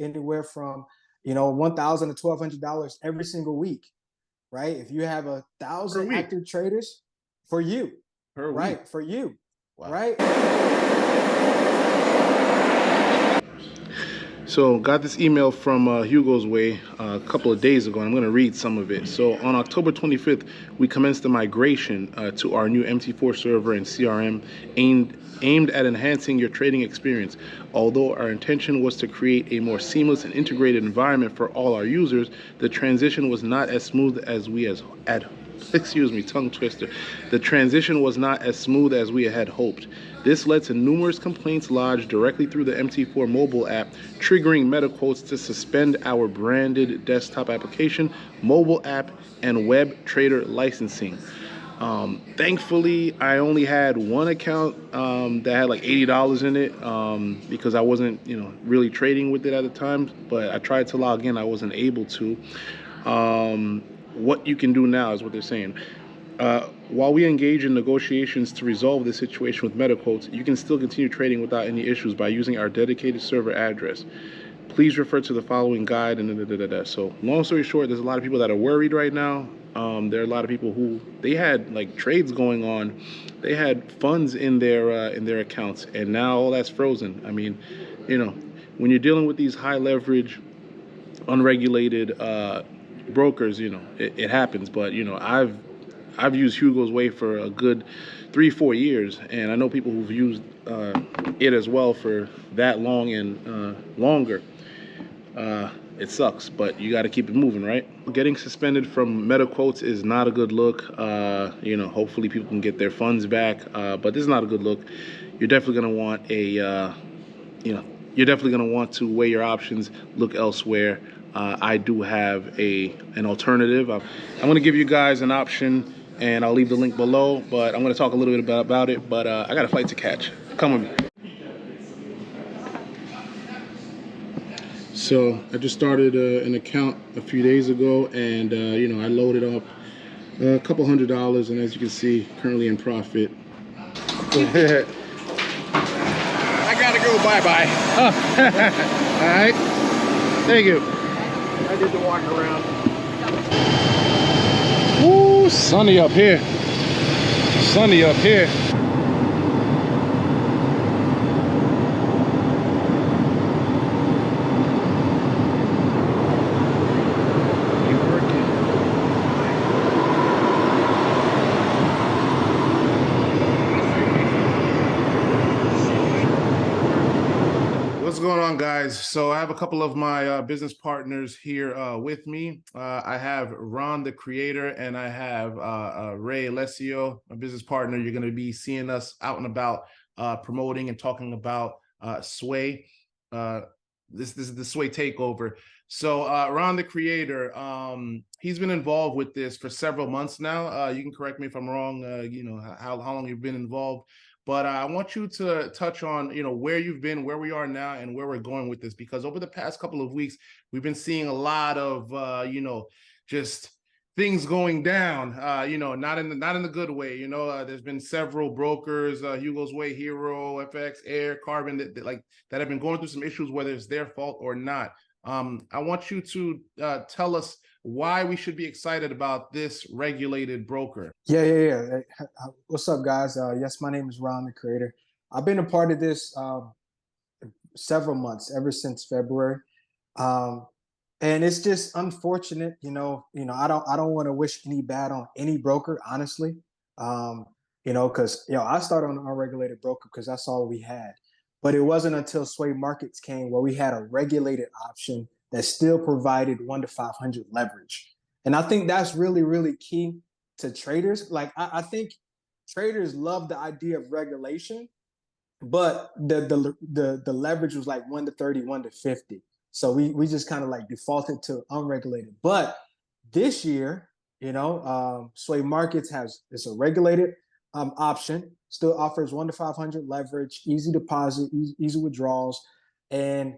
anywhere from, $1,000 to $1,200 every single week, right? If you have 1,000 active traders for you, right? For you, right? So got this email from Hugosway a couple of days ago, and I'm going to read some of it. So on October 25th, we commenced the migration to our new MT4 server and CRM aimed at enhancing your trading experience. Although our intention was to create a more seamless and integrated environment for all our users, the transition was not as smooth as we tongue twister. The transition was not as smooth as we had hoped. This led to numerous complaints lodged directly through the MT4 mobile app, triggering MetaQuotes to suspend our branded desktop application, mobile app, and web trader licensing. Thankfully, I only had one account that had like $80 in it because I wasn't, really trading with it at the time. But I tried to log in, I wasn't able to. What you can do now is what they're saying. While we engage in negotiations to resolve the situation with MetaQuotes, you can still continue trading without any issues by using our dedicated server address. Please refer to the following guide and So long story short, there's a lot of people that are worried right now. There are a lot of people who they had like trades going on. They had funds in their accounts, and now all that's frozen. I mean, when you're dealing with these high leverage, unregulated brokers, it happens. But I've used Hugosway for a good 3-4 years, and I know people who've used it as well for that long and longer. It sucks, but you got to keep it moving, right? Getting suspended from MetaQuotes is not a good look. Hopefully people can get their funds back, but this is not a good look. You're definitely going to want you're definitely going to want to weigh your options, look elsewhere. I do have an alternative. I'm going to give you guys an option, and I'll leave the link below, but I'm going to talk a little bit about it, but I got a flight to catch. Come with me. So I just started an account a few days ago, and I loaded up a couple $100, and as you can see, currently in profit. I gotta go, bye-bye. Oh. All right, thank you. I did the walk around. Ooh, sunny up here. Sunny up here. What's going on, guys? So I have a couple of my business partners here with me. I have Ron, the creator, and I have Ray Alessio, my business partner. You're going to be seeing us out and about promoting and talking about Sway. This is the Sway takeover. So Ron, the creator, he's been involved with this for several months now. You can correct me if I'm wrong. How long you've been involved. But I want you to touch on, where you've been, where we are now, and where we're going with this. Because over the past couple of weeks, we've been seeing a lot of, just things going down. Not in the good way. There's been several brokers, Hugosway, Hero, FX, Air, Carbon, that have been going through some issues, whether it's their fault or not. I want you to tell us why we should be excited about this regulated broker. Yeah. What's up, guys? Yes, my name is Ron, the creator. I've been a part of this several months, ever since February, and it's just unfortunate. I don't want to wish any bad on any broker, honestly. Because I started on an unregulated broker because that's all we had. But it wasn't until SwayMarkets came where we had a regulated option that still provided 1 to 500 leverage. And I think that's really, really key to traders. Like, I think traders love the idea of regulation, but the leverage was like 1 to 30, 1 to 50. So we just kind of like defaulted to unregulated. But this year, SwayMarkets it's a regulated option, still offers 1 to 500 leverage, easy deposit, easy withdrawals. And,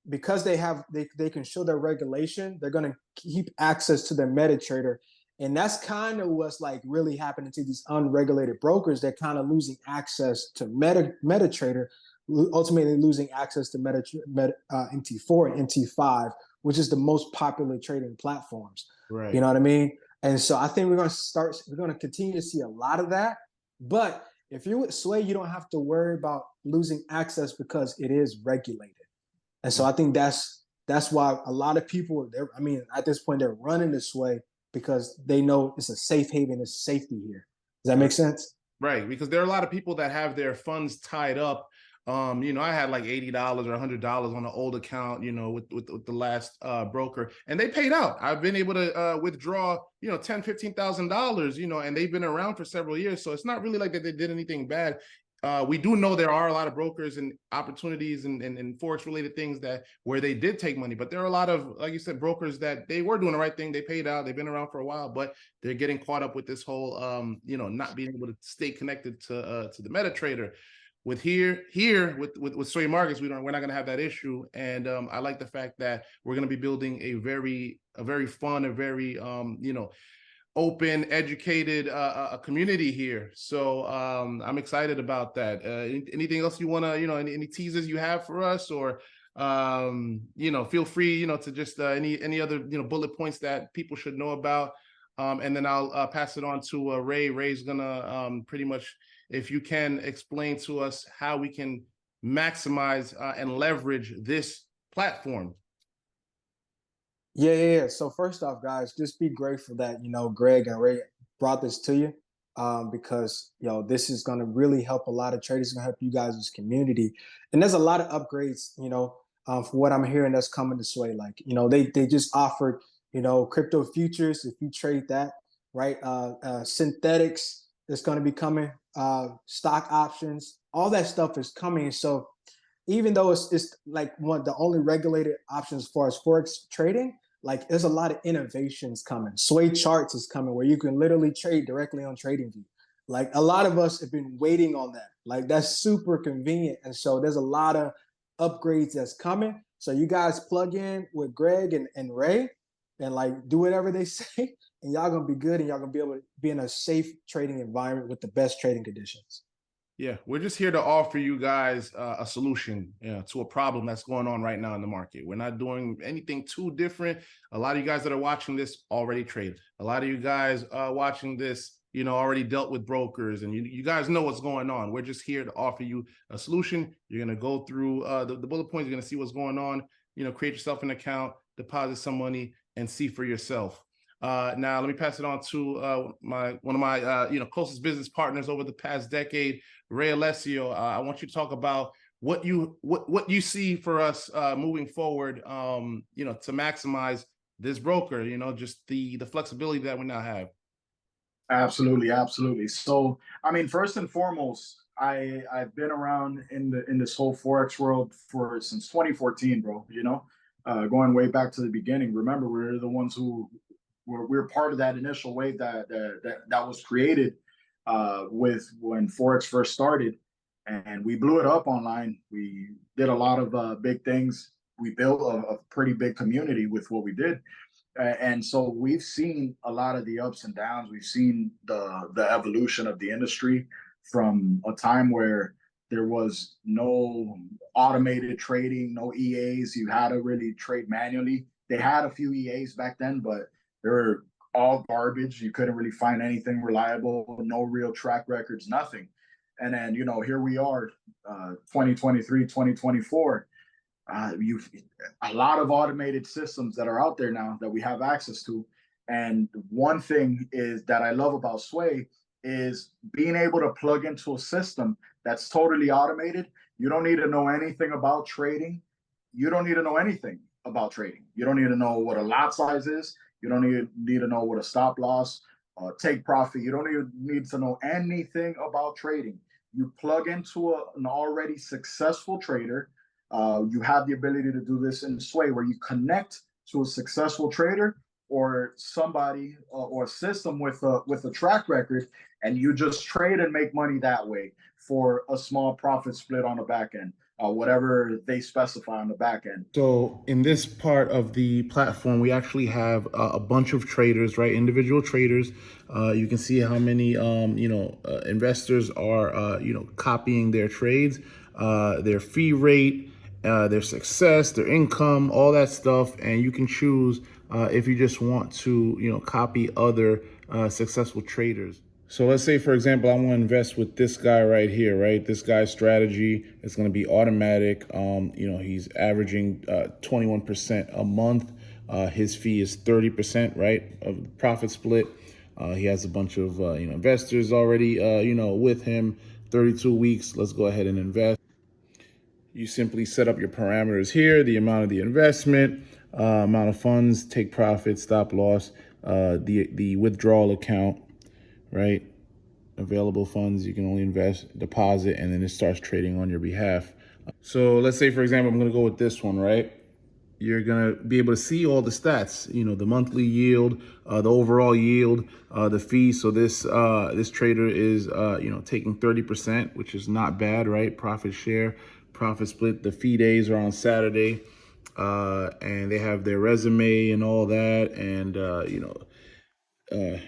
because they can show their regulation, they're going to keep access to their metatrader. And that's kind of what's like really happening to these unregulated brokers. They're kind of losing access to metatrader ultimately losing access to MT4 and MT5, which is the most popular trading platforms. Right. You know what I mean? And so I think we're going to continue to see a lot of that. But if you're with Sway, you don't have to worry about losing access because it is regulated. And so I think that's why a lot of people, at this point, they're running this way because they know it's a safe haven, it's safety here. Does that make sense? Right, because there are a lot of people that have their funds tied up. I had like $80 or $100 on an old account, with the last broker, and they paid out. I've been able to withdraw, $10,000, $15,000, and they've been around for several years. So it's not really like that they did anything bad. We do know there are a lot of brokers and opportunities and Forex related things where they did take money, but there are a lot of, like you said, brokers that they were doing the right thing. They paid out, they've been around for a while, but they're getting caught up with this whole, not being able to stay connected to the metatrader. With here with SwayMarkets, we're not going to have that issue. And I like the fact that we're going to be building a very fun, a very, open, educated a community here. So I'm excited about that. Anything else you want to, any teasers you have for us, or feel free, to just any other bullet points that people should know about. And then I'll pass it on to Ray. Ray's gonna pretty much, if you can, explain to us how we can maximize and leverage this platform. Yeah. So first off, guys, just be grateful that, Greg and Ray brought this to you, because, this is going to really help a lot of traders, going to help you guys as community. And there's a lot of upgrades, for what I'm hearing that's coming to Sway. Like, they just offered, crypto futures, if you trade that, right? Synthetics is going to be coming, stock options, all that stuff is coming. So even though it's like the only regulated options as far as Forex trading, like there's a lot of innovations coming. Sway Charts is coming where you can literally trade directly on TradingView. Like a lot of us have been waiting on that. Like that's super convenient. And so there's a lot of upgrades that's coming. So you guys plug in with Greg and Ray and like do whatever they say, and y'all gonna be good, and y'all gonna be able to be in a safe trading environment with the best trading conditions. Yeah, we're just here to offer you guys a solution to a problem that's going on right now in the market. We're not doing anything too different. A lot of you guys that are watching this already trade. A lot of you guys watching this, already dealt with brokers, and you guys know what's going on. We're just here to offer you a solution. You're going to go through the bullet points. You're going to see what's going on, create yourself an account, deposit some money, and see for yourself. Now, let me pass it on to one of my closest business partners over the past decade, Ray Alessio. I want you to talk about what you see for us moving forward, to maximize this broker, just the flexibility that we now have. Absolutely. So, first and foremost, I've been around in this whole Forex world since 2014, bro. Going way back to the beginning. Remember, we're the ones who we're part of that initial wave that was created with when Forex first started, and we blew it up online. We did a lot of big things. We built a pretty big community with what we did, and so we've seen a lot of the ups and downs. We've seen the evolution of the industry from a time where there was no automated trading, no EAs. You had to really trade manually. They had a few EAs back then, but they were all garbage. You couldn't really find anything reliable, no real track records, nothing. And then, here we are, 2023, 2024. A lot of automated systems that are out there now that we have access to. And one thing is that I love about Sway is being able to plug into a system that's totally automated. You don't need to know anything about trading. You don't need to know anything about trading. You don't need to know what a lot size is. You don't need to know what a stop loss, take profit. You don't need to know anything about trading. You plug into an already successful trader. You have the ability to do this in Sway, where you connect to a successful trader or somebody or a system with a track record, and you just trade and make money that way for a small profit split on the back end. whatever they specify on the back end. So in this part of the platform, we actually have a bunch of traders, right? Individual traders. You can see how many, investors are, copying their trades, their fee rate, their success, their income, all that stuff. And you can choose if you just want to, copy other successful traders. So let's say, for example, I want to invest with this guy right here, right? This guy's strategy is going to be automatic. He's averaging 21% a month. His fee is 30%, right, of the profit split. He has a bunch of investors already, with him. 32 weeks. Let's go ahead and invest. You simply set up your parameters here: the amount of the investment, amount of funds, take profit, stop loss, the withdrawal account. Right? Available funds, you can only invest, deposit, and then it starts trading on your behalf. So let's say, for example, I'm going to go with this one, right? You're going to be able to see all the stats, the monthly yield, the overall yield, the fee. So this trader is, taking 30%, which is not bad, right? Profit share, profit split. The fee days are on Saturday, and they have their resume and all that. And,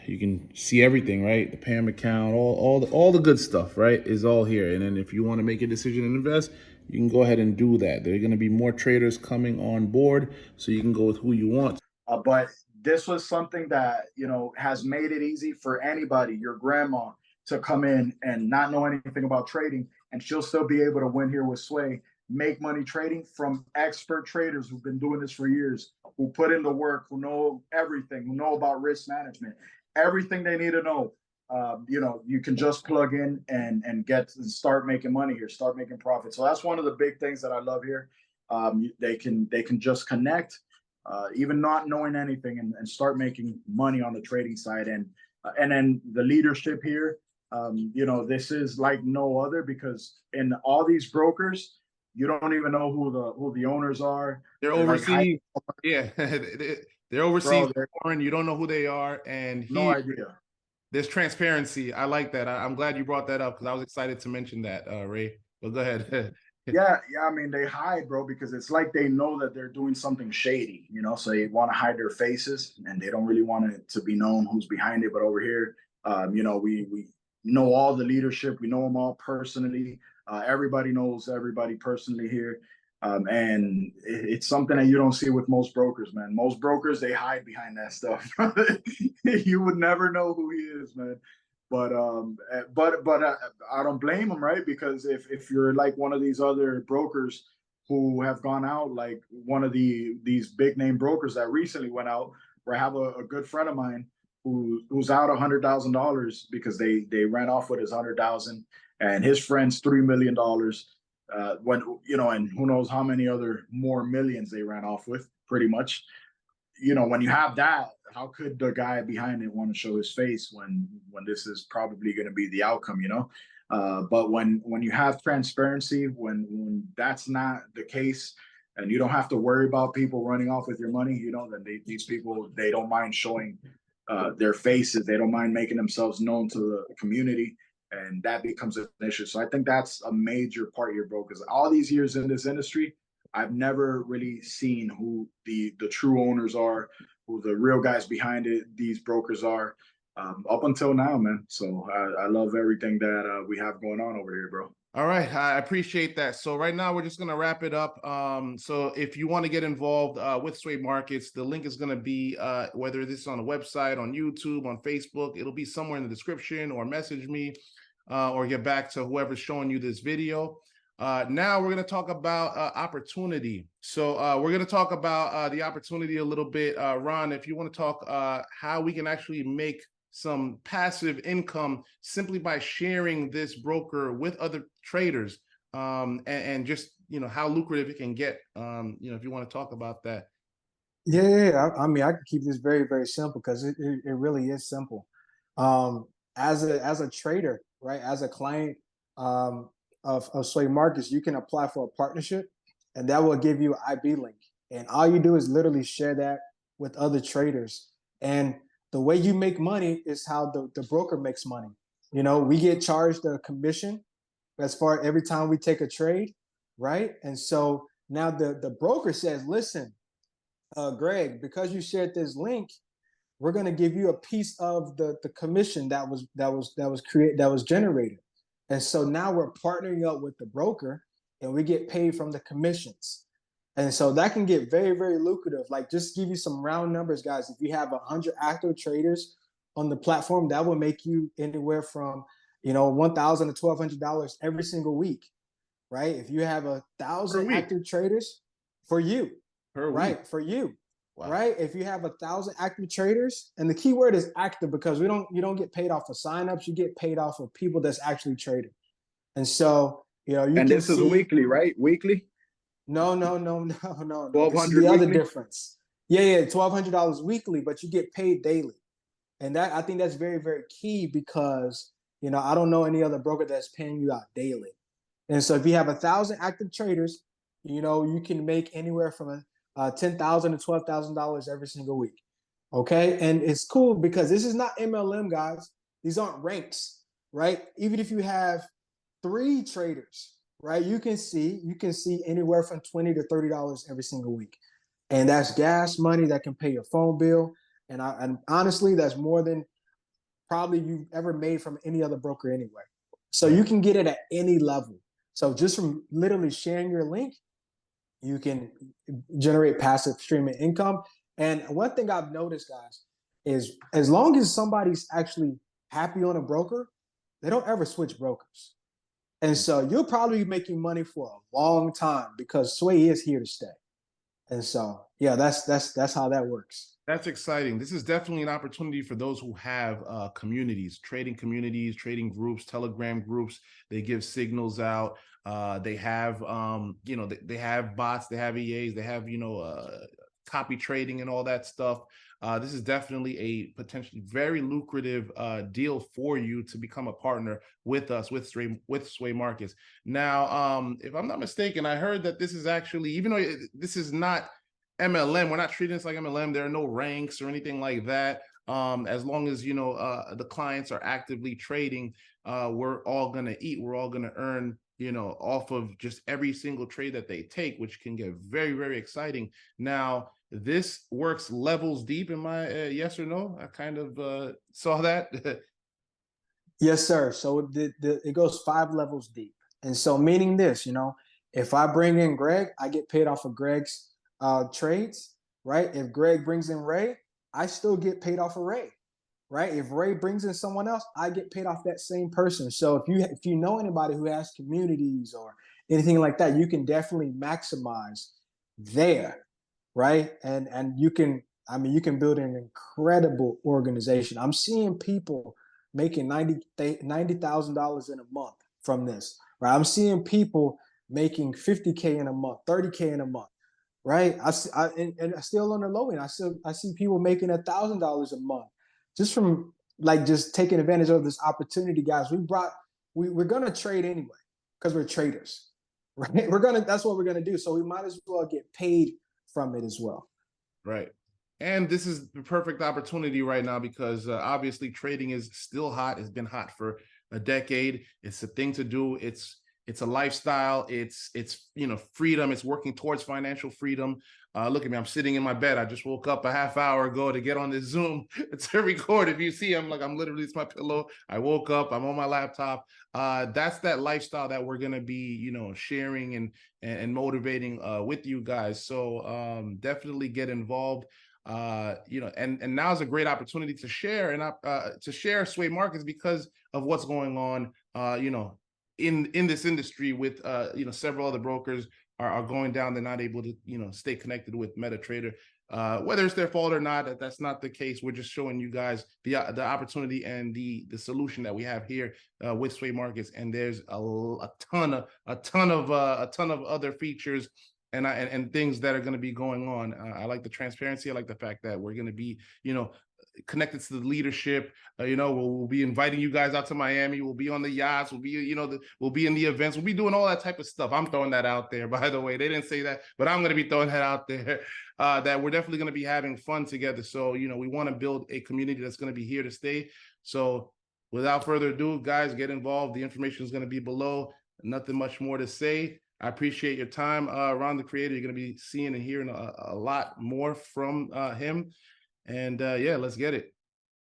you can see everything, right? The PAM account, all the good stuff, right, is all here. And then if you want to make a decision and invest, you can go ahead and do that. There are going to be more traders coming on board, so you can go with who you want. But this was something that, has made it easy for anybody, your grandma, to come in and not know anything about trading, and she'll still be able to win here with Sway, make money trading from expert traders who've been doing this for years, who put in the work, who know everything, who know about risk management, everything they need to know. You can just plug in and start making money here, start making profit. So that's one of the big things that I love here. They can just connect, even not knowing anything, and start making money on the trading side. And then the leadership here, this is like no other, because in all these brokers, you don't even know who the owners are. They're overseas. Like, yeah, they're overseas. Foreign. You don't know who they are, and no idea. There's transparency. I like that. I'm glad you brought that up, because I was excited to mention that, Ray. But go ahead. Yeah. I mean, they hide, bro, because it's like they know that they're doing something shady, so they want to hide their faces, and they don't really want it to be known who's behind it. But over here, we know all the leadership. We know them all personally. Everybody knows everybody personally here. And it's something that you don't see with most brokers, man. Most brokers, they hide behind that stuff. You would never know who he is, man. But I don't blame him, right? Because if you're like one of these other brokers who have gone out, like one of these big name brokers that recently went out, where I have a good friend of mine who's out $100,000 because they ran off with his 100,000, and his friends $3 million. When and who knows how many other more millions they ran off with, pretty much. When you have that, how could the guy behind it want to show his face when this is probably going to be the outcome, but when you have transparency, when that's not the case, and you don't have to worry about people running off with your money, then these people, they don't mind showing their faces. They don't mind making themselves known to the community, and that becomes an issue. So I think that's a major part here, bro, because all these years in this industry, I've never really seen who the true owners are, who the real guys behind it, these brokers are, up until now, man. So I love everything that we have going on over here, bro. All right, I appreciate that. So right now we're just going to wrap it up. So if you want to get involved with SwayMarkets, the link is going to be, whether this is on the website, on YouTube, on Facebook, it'll be somewhere in the description, or message me, or get back to whoever's showing you this video. Now we're going to talk about opportunity. So we're going to talk about the opportunity a little bit. Ron, if you want to talk how we can actually make some passive income simply by sharing this broker with other traders, and just, how lucrative it can get, if you want to talk about that. Yeah. I mean, I can keep this very, very simple, because it really is simple. As a trader, right, as a client of SwayMarkets, you can apply for a partnership, and that will give you an IB link. And all you do is literally share that with other traders. And the way you make money is how the broker makes money. We get charged a commission as far every time we take a trade. right? And so now the broker says, listen, Greg, because you shared this link, we're going to give you a piece of the commission that was generated. And so now we're partnering up with the broker, and we get paid from the commissions. And so that can get very, very lucrative. Like, just give you some round numbers, guys. If you have 100 active traders on the platform, that will make you anywhere from, $1,000 to $1,200 every single week, right? If you have 1,000 active traders for you, right? For you, right? If you have 1,000 active traders, and the key word is active, because you don't get paid off of signups, you get paid off of people that's actually trading. And so, and this is weekly, right? Weekly? No. This is the other difference. Yeah, $1,200 weekly, but you get paid daily. And I think that's very, very key, because I don't know any other broker that's paying you out daily. And so if you have 1,000 active traders, you can make anywhere from $10,000 to $12,000 every single week. Okay, and it's cool because this is not MLM, guys. These aren't ranks, right? Even if you have 3 traders, right, you can see anywhere from $20 to $30 every single week, and that's gas money that can pay your phone bill. And honestly, that's more than probably you've ever made from any other broker anyway. So you can get it at any level. So just from literally sharing your link, you can generate passive streaming income. And one thing I've noticed, guys, is as long as somebody's actually happy on a broker, they don't ever switch brokers. And so you'll probably be making money for a long time, because Sway is here to stay. And so, yeah, that's how that works. That's exciting. This is definitely an opportunity for those who have communities, trading groups, Telegram groups. They give signals out. They have, they have bots, they have EAs, they have, copy trading and all that stuff. This is definitely a potentially very lucrative deal for you to become a partner with us, with SwayMarkets. Now, if I'm not mistaken, I heard that this is actually, even though this is not MLM, we're not treating this like MLM. There are no ranks or anything like that. As long as the clients are actively trading, we're all gonna eat. We're all gonna earn, off of just every single trade that they take, which can get very, very exciting. Now, this works levels deep. Am I yes or no? I kind of saw that. Yes, sir. So it goes 5 levels deep, and so meaning this, if I bring in Greg, I get paid off of Greg's trades, right? If Greg brings in Ray, I still get paid off of Ray, right? If Ray brings in someone else, I get paid off that same person. So if you know anybody who has communities or anything like that, you can definitely maximize there, right? And you can build an incredible organization. I'm seeing people making $90,000 in a month from this, right? I'm seeing people making $50K in a month, $30K in a month. Right, I still on the low end. I see people making $1,000 a month just from just taking advantage of this opportunity, guys. We're gonna trade anyway because we're traders, right? That's what we're gonna do. So we might as well get paid from it as well. Right. And this is the perfect opportunity right now, because obviously trading is still hot. It's been hot for a decade. It's a thing to do. It's a lifestyle. It's freedom. It's working towards financial freedom. Look at me. I'm sitting in my bed. I just woke up a half hour ago to get on this Zoom to record. If you see, I'm literally, it's my pillow. I woke up. I'm on my laptop. That's that lifestyle that we're gonna be, sharing and motivating with you guys. So definitely get involved. And now is a great opportunity to share to share SwayMarkets, because of what's going on. In this industry with several other brokers are going down. They're not able to stay connected with MetaTrader, whether it's their fault or not. That's not the case. We're just showing you guys the opportunity and the solution that we have here with SwayMarkets. And there's a ton of other features and things that are going to be going on. I like the transparency. I like the fact that we're going to be connected to the leadership. We'll be inviting you guys out to Miami. We'll be on the yachts. We'll be, we'll be in the events. We'll be doing all that type of stuff. I'm throwing that out there, by the way. They didn't say that, but I'm going to be throwing that out there. That we're definitely going to be having fun together. So, we want to build a community that's going to be here to stay. So, without further ado, guys, get involved. The information is going to be below. Nothing much more to say. I appreciate your time, Ron the Creator. You're going to be seeing and hearing a lot more from him. And yeah, let's get it.